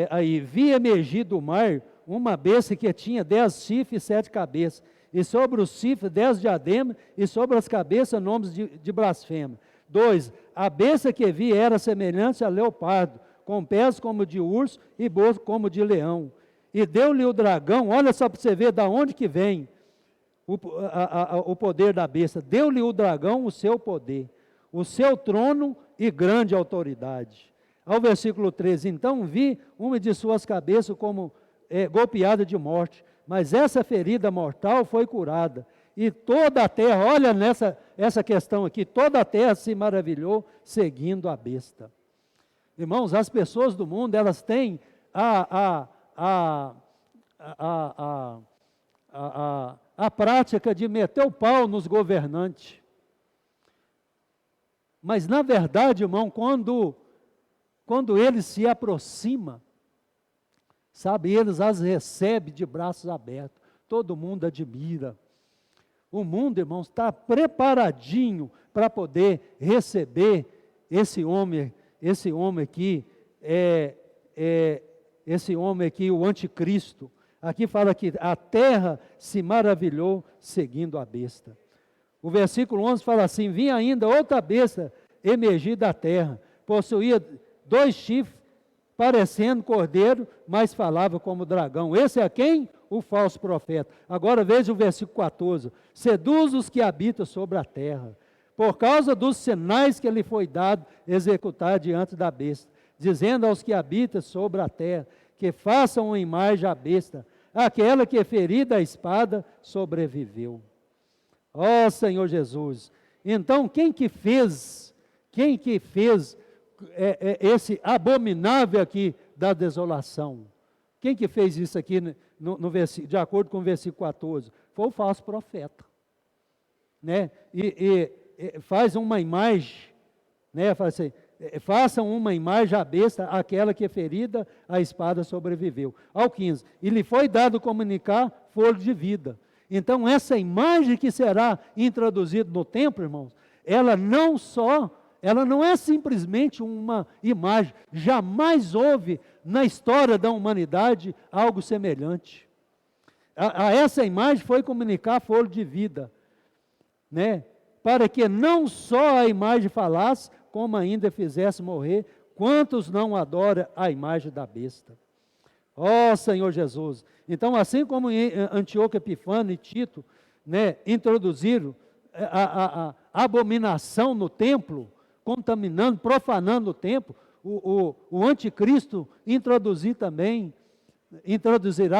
Aí, vi emergir do mar uma besta que tinha 10 chifres e 7 cabeças, e sobre os chifres 10 diademas, e sobre as cabeças nomes de blasfêmia. 2. A besta que vi era semelhante a leopardo, com pés como de urso e boca como de leão. E deu-lhe o dragão, olha só para você ver de onde que vem o poder da besta. Deu-lhe o dragão o seu poder, o seu trono e grande autoridade. Ao versículo 13, então vi uma de suas cabeças como golpeada de morte, mas essa ferida mortal foi curada. E toda a terra, olha essa questão aqui, toda a terra se maravilhou seguindo a besta. Irmãos, as pessoas do mundo, elas têm a prática de meter o pau nos governantes. Mas na verdade, irmão, quando ele se aproxima, sabe, eles as recebem de braços abertos, todo mundo admira. O mundo, irmãos, está preparadinho para poder receber esse homem aqui, esse homem aqui, o anticristo. Aqui fala que a terra se maravilhou seguindo a besta. O versículo 11 fala assim, vinha ainda outra besta emergir da terra, possuía 2 chifres, parecendo cordeiro, mas falava como dragão. Esse é quem? O falso profeta. Agora veja o versículo 14. Seduz os que habitam sobre a terra, por causa dos sinais que lhe foi dado executar diante da besta, dizendo aos que habitam sobre a terra, que façam uma imagem à besta, aquela que ferida a espada sobreviveu. Ó Senhor Jesus! Então quem que fez esse abominável aqui da desolação? Quem que fez isso aqui de acordo com o versículo 14? Foi o falso profeta, né? E faz uma imagem, né? Faz assim, façam uma imagem à besta, aquela que é ferida, a espada sobreviveu. Ao 15, e lhe foi dado comunicar fôlego de vida. Então essa imagem que será introduzida no templo, irmãos, ela não é simplesmente uma imagem, jamais houve na história da humanidade algo semelhante. A essa imagem foi comunicar fôlego de vida, né? Para que não só a imagem falasse, como ainda fizesse morrer quantos não adoram a imagem da besta. Ó Senhor Jesus! Então, assim como Antíoco Epifânio e Tito, né, introduziram a abominação no templo, contaminando, profanando o templo, o anticristo introduzirá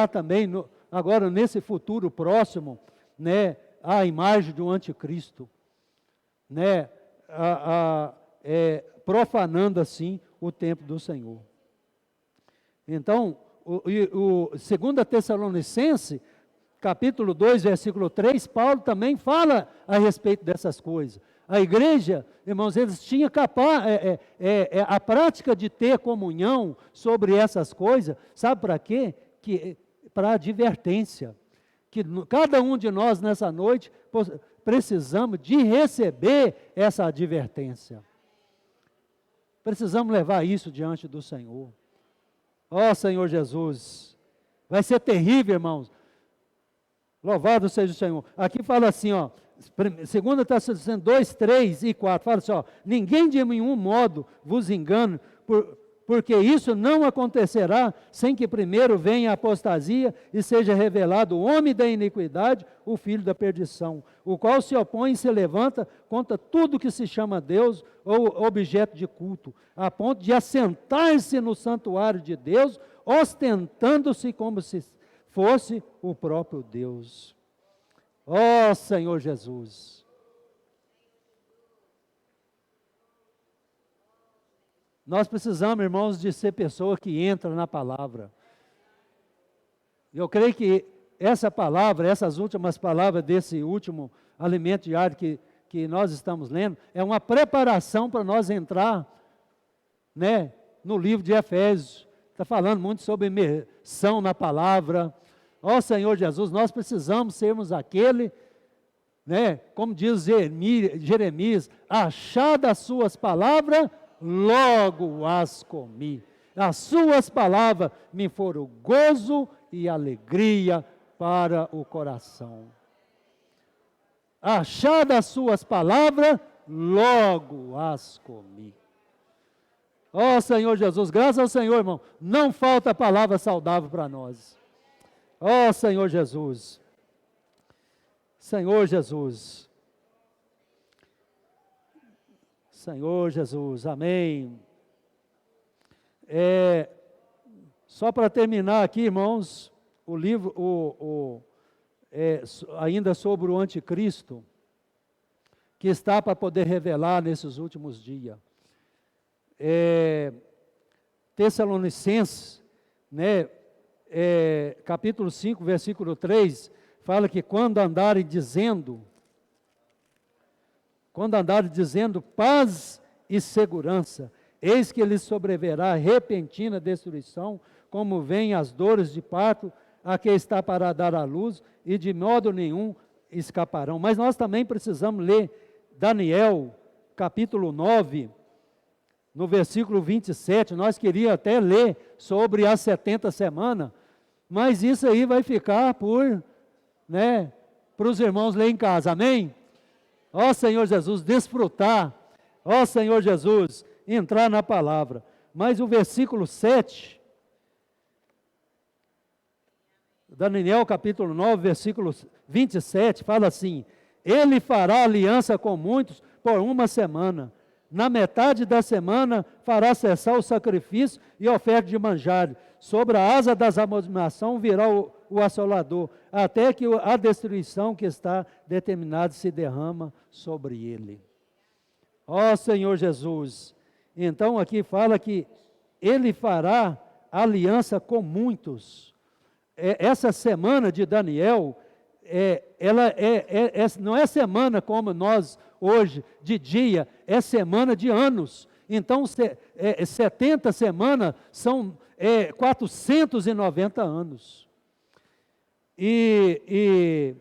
também, agora nesse futuro próximo, né, a imagem do anticristo, né, profanando assim o templo do Senhor. Então, o 2 Tessalonicenses, capítulo 2, versículo 3, Paulo também fala a respeito dessas coisas. A igreja, irmãos, eles tinham a prática de ter comunhão sobre essas coisas, sabe para quê? Para advertência. Que cada um de nós nessa noite precisamos de receber essa advertência. Precisamos levar isso diante do Senhor. Ó Senhor Jesus, vai ser terrível, irmãos. Louvado seja o Senhor. Aqui fala assim, ó, 2 Tessalonicenses 2, 3 e 4, fala assim, ó, ninguém de nenhum modo vos engane, porque isso não acontecerá sem que primeiro venha a apostasia e seja revelado o homem da iniquidade, o filho da perdição, o qual se opõe e se levanta contra tudo que se chama Deus ou objeto de culto, a ponto de assentar-se no santuário de Deus, ostentando-se como se fosse o próprio Deus. Ó Senhor Jesus! Nós precisamos, irmãos, de ser pessoa que entra na palavra. Eu creio que essa palavra, essas últimas palavras desse último alimento diário que nós estamos lendo, é uma preparação para nós entrar, né, no livro de Efésios. Está falando muito sobre imersão na palavra. Ó Senhor Jesus, nós precisamos sermos aquele, né, como diz Jeremias, achado as suas palavras, logo as comi. As suas palavras me foram gozo e alegria para o coração. Achado as suas palavras, logo as comi. Ó Senhor Jesus, graças ao Senhor, irmão, não falta palavra saudável para nós. Ó Senhor Jesus, Senhor Jesus, Senhor Jesus, amém. Só para terminar aqui, irmãos, o livro, ainda sobre o anticristo, que está para poder revelar nesses últimos dias. Tessalonicenses, né, capítulo 5, versículo 3, fala que quando andarem dizendo paz e segurança, eis que lhes sobreverá repentina destruição, como vêm as dores de parto, a que está para dar à luz, e de modo nenhum escaparão. Mas nós também precisamos ler Daniel, capítulo 9, no versículo 27, nós queríamos até ler sobre as 70 semanas, mas isso aí vai ficar para os irmãos ler em casa, amém? Ó Senhor Jesus, desfrutar, ó Senhor Jesus, entrar na palavra. Mas o versículo 7, Daniel capítulo 9, versículo 27, fala assim: ele fará aliança com muitos por uma semana. Na metade da semana fará cessar o sacrifício e oferta de manjar. Sobre a asa das abominações virá o assolador, até que a destruição que está determinada se derrama sobre ele. Ó Senhor Jesus, então aqui fala que ele fará aliança com muitos. Essa semana de Daniel, não é semana como nós hoje, de dia, é semana de anos. Então, 70 semanas são 490 anos. E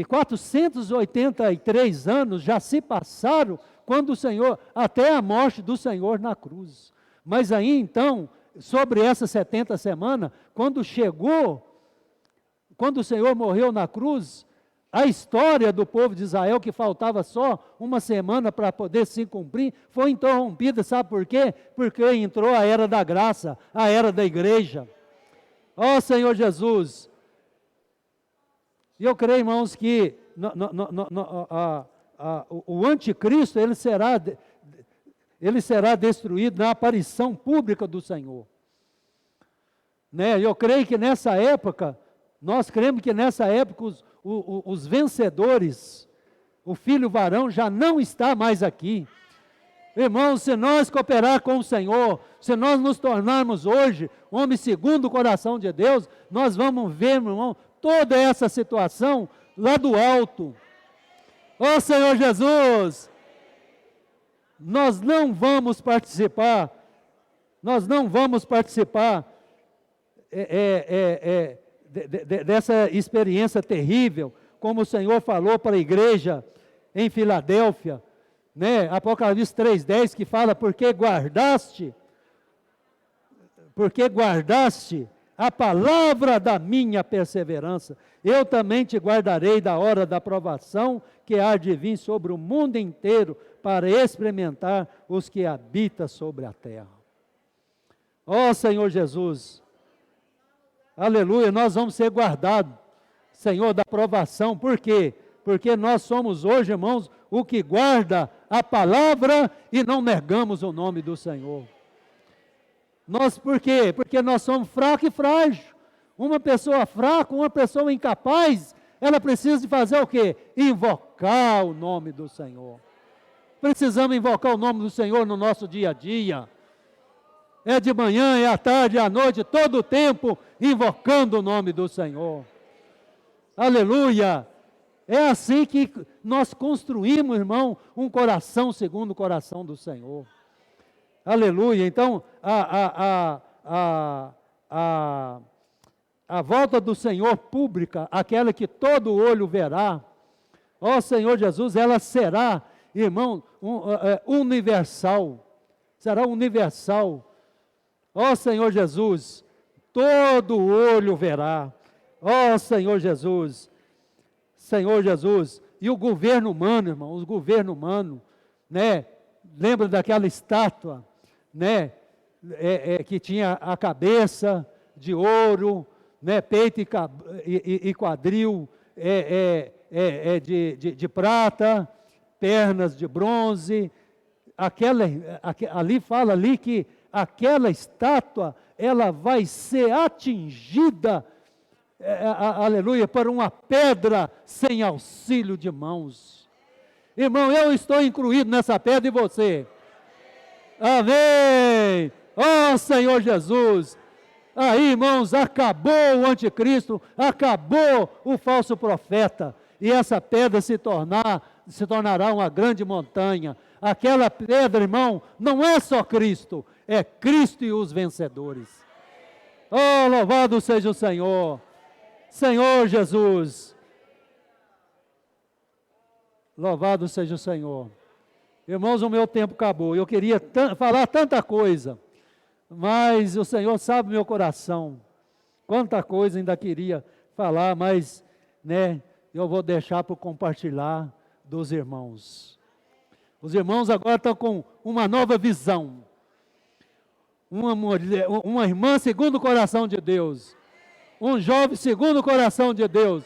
483 anos já se passaram quando o Senhor, até a morte do Senhor na cruz. Mas aí então, sobre essas 70 semanas, quando o Senhor morreu na cruz, a história do povo de Israel, que faltava só uma semana para poder se cumprir, foi interrompida, sabe por quê? Porque entrou a era da graça, a era da igreja. Ó Senhor Jesus, e eu creio, irmãos, que o anticristo, ele será destruído na aparição pública do Senhor. Né? Eu creio que nessa época, nós cremos que nessa época os vencedores, o filho varão já não está mais aqui. Irmãos, se nós cooperar com o Senhor, se nós nos tornarmos hoje homens segundo o coração de Deus, nós vamos ver, meu irmão, toda essa situação lá do alto. Ó Senhor Jesus, nós não vamos participar dessa experiência terrível, como o Senhor falou para a igreja em Filadélfia, né? Apocalipse 3:10, que fala, porque guardaste a palavra da minha perseverança, eu também te guardarei da hora da provação, que há de vir sobre o mundo inteiro, para experimentar os que habitam sobre a terra. Ó Senhor Jesus, aleluia, nós vamos ser guardados, Senhor, da provação. Por quê? Porque nós somos hoje, irmãos, o que guarda a palavra e não negamos o nome do Senhor. Por quê? Porque nós somos fracos e frágeis. Uma pessoa fraca, uma pessoa incapaz, ela precisa de fazer o quê? Invocar o nome do Senhor. Precisamos invocar o nome do Senhor no nosso dia a dia. É de manhã, é à tarde, é à noite, todo o tempo invocando o nome do Senhor. Aleluia! É assim que nós construímos, irmão, um coração segundo o coração do Senhor. Aleluia! Então, a volta do Senhor pública, aquela que todo olho verá, ó Senhor Jesus, ela será, irmão, universal. Será universal. Ó Senhor Jesus, todo olho verá. Ó Senhor Jesus, Senhor Jesus. E o governo humano, irmão, o governo humano, né? Lembra daquela estátua, né? Que tinha a cabeça de ouro, né? Peito e quadril de prata, pernas de bronze. Ali fala ali que aquela estátua, ela vai ser atingida, aleluia, por uma pedra sem auxílio de mãos. Irmão, eu estou incluído nessa pedra e você. Amém. Ó Senhor Jesus. Aí, irmãos, acabou o anticristo, acabou o falso profeta. E essa pedra se tornará uma grande montanha. Aquela pedra, irmão, não é só Cristo, é Cristo e os vencedores. Oh, louvado seja o Senhor. Senhor Jesus. Louvado seja o Senhor. Irmãos, o meu tempo acabou. Eu queria falar tanta coisa, mas o Senhor sabe meu coração. Quanta coisa ainda queria falar, mas, né, eu vou deixar para compartilhar dos irmãos. Os irmãos agora estão com uma nova visão. Uma irmã segundo o coração de Deus. Um jovem segundo o coração de Deus.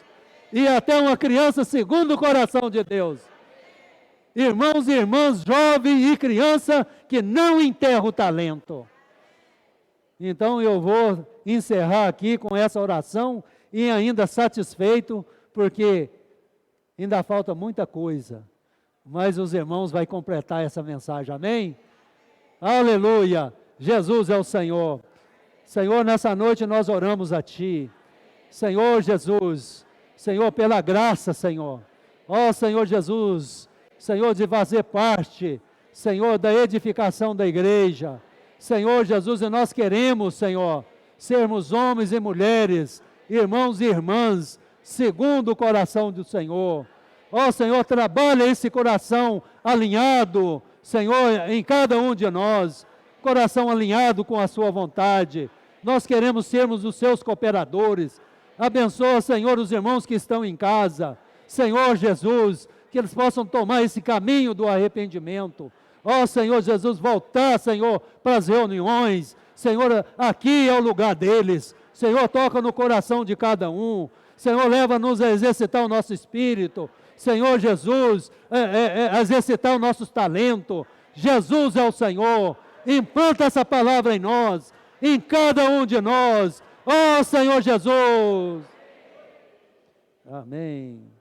E até uma criança segundo o coração de Deus. Irmãos e irmãs, jovem e criança que não enterra o talento. Então eu vou encerrar aqui com essa oração e ainda satisfeito, porque ainda falta muita coisa. Mas os irmãos vão completar essa mensagem, amém? Aleluia! Jesus é o Senhor. Senhor, nessa noite nós oramos a Ti. Senhor Jesus, Senhor, pela graça, Senhor. Ó Senhor Jesus, Senhor, de fazer parte, Senhor, da edificação da igreja. Senhor Jesus, e nós queremos, Senhor, sermos homens e mulheres, irmãos e irmãs, segundo o coração do Senhor. Ó Senhor, trabalha esse coração alinhado, Senhor, em cada um de nós, coração alinhado com a sua vontade. Nós queremos sermos os seus cooperadores. Abençoa, Senhor, os irmãos que estão em casa. Senhor Jesus, que eles possam tomar esse caminho do arrependimento. Ó Senhor Jesus, voltar, Senhor, para as reuniões. Senhor, aqui é o lugar deles. Senhor, toca no coração de cada um. Senhor, leva-nos a exercitar o nosso espírito. Senhor Jesus, exercitar os nossos talentos. Jesus é o Senhor. Implanta essa palavra em nós, em cada um de nós. Ó Senhor Jesus. Amém.